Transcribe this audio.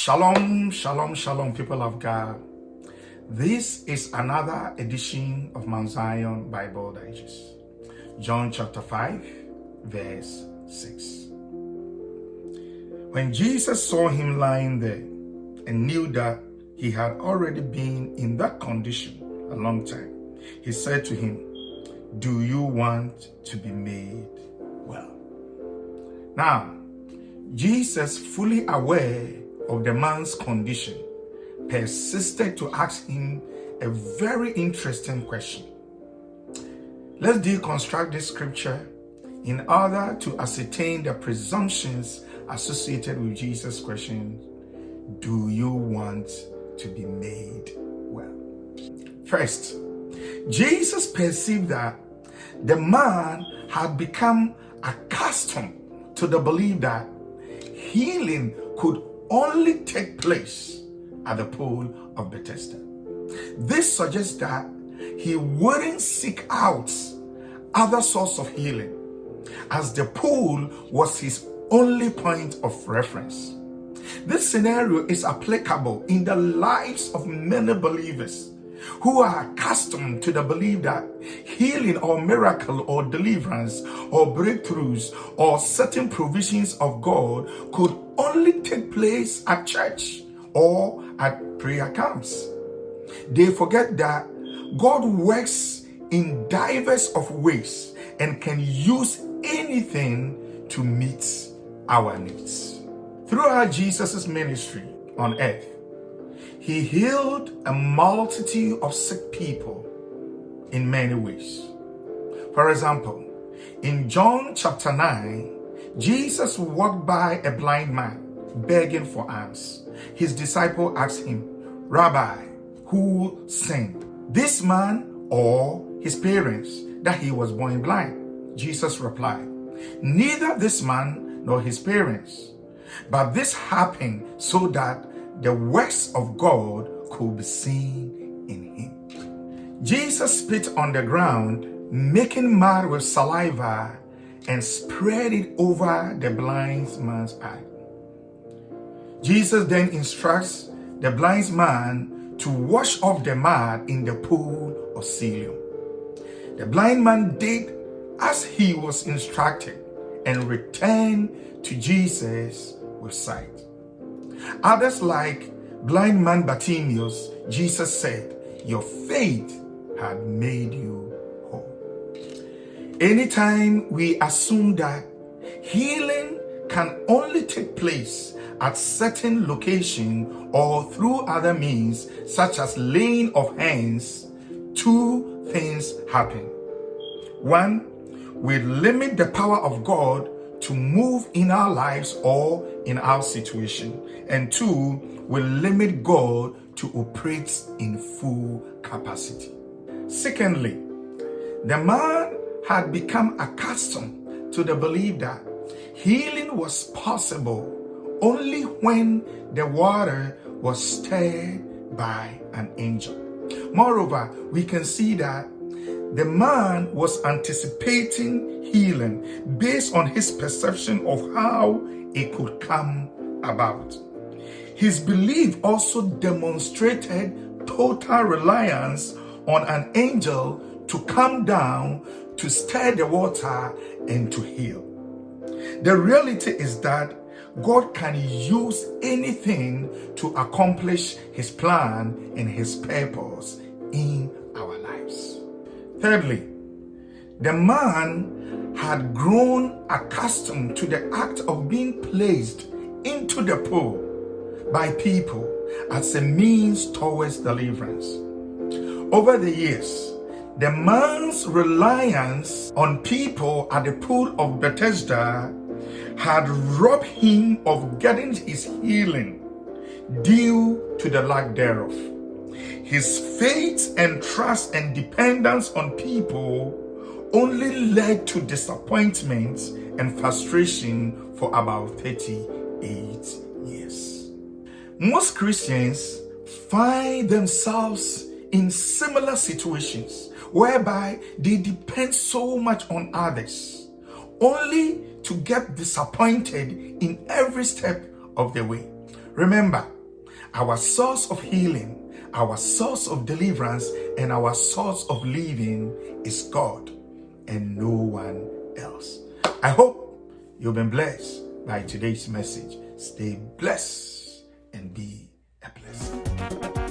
Shalom, shalom, shalom, people of God. This is another edition of Mount Zion Bible Digest. John chapter 5, verse 6. When Jesus saw him lying there and knew that he had already been in that condition a long time, he said to him, "Do you want to be made well?" Now, Jesus, fully aware of the man's condition, persisted to ask him a very interesting question. Let's deconstruct this scripture in order to ascertain the presumptions associated with Jesus' question, "Do you want to be made well?" First, Jesus perceived that the man had become accustomed to the belief that healing could only take place at the pool of Bethesda. This suggests that he wouldn't seek out other source of healing, as the pool was his only point of reference. This scenario is applicable in the lives of many believers who are accustomed to the belief that healing or miracle or deliverance or breakthroughs or certain provisions of God could only take place at church or at prayer camps. They forget that God works in diverse of ways and can use anything to meet our needs. Throughout Jesus' ministry on earth, he healed a multitude of sick people in many ways. For example, in John chapter 9, Jesus walked by a blind man begging for alms. His disciple asked him, "Rabbi, who sinned, this man or his parents, that he was born blind?" Jesus replied, "Neither this man nor his parents, but this happened so that the works of God could be seen in him." Jesus spit on the ground, making mud with saliva, and spread it over the blind man's eye. Jesus then instructs the blind man to wash off the mud in the pool of Siloam. The blind man did as he was instructed and returned to Jesus with sight. Others, like blind man Bartimaeus, Jesus said, "Your faith had made you whole." Anytime we assume that healing can only take place at certain location or through other means, such as laying of hands, two things happen. One, we limit the power of God to move in our lives or in our situation. And two, we limit God to operate in full capacity. Secondly, the man had become accustomed to the belief that healing was possible only when the water was stirred by an angel. Moreover, we can see that the man was anticipating healing based on his perception of how it could come about. His belief also demonstrated total reliance on an angel to come down to stir the water and to heal. The reality is that God can use anything to accomplish his plan and his purpose in our lives. Thirdly, the man had grown accustomed to the act of being placed into the pool by people as a means towards deliverance. Over the years, the man's reliance on people at the pool of Bethesda had robbed him of getting his healing due to the lack thereof. His faith and trust and dependence on people only led to disappointment and frustration for about 38 years. Most Christians find themselves in similar situations whereby they depend so much on others, only to get disappointed in every step of the way. Remember, Our source of healing, our source of deliverance, and our source of living is God and no one else. I hope you've been blessed by today's message. Stay blessed and be a blessing.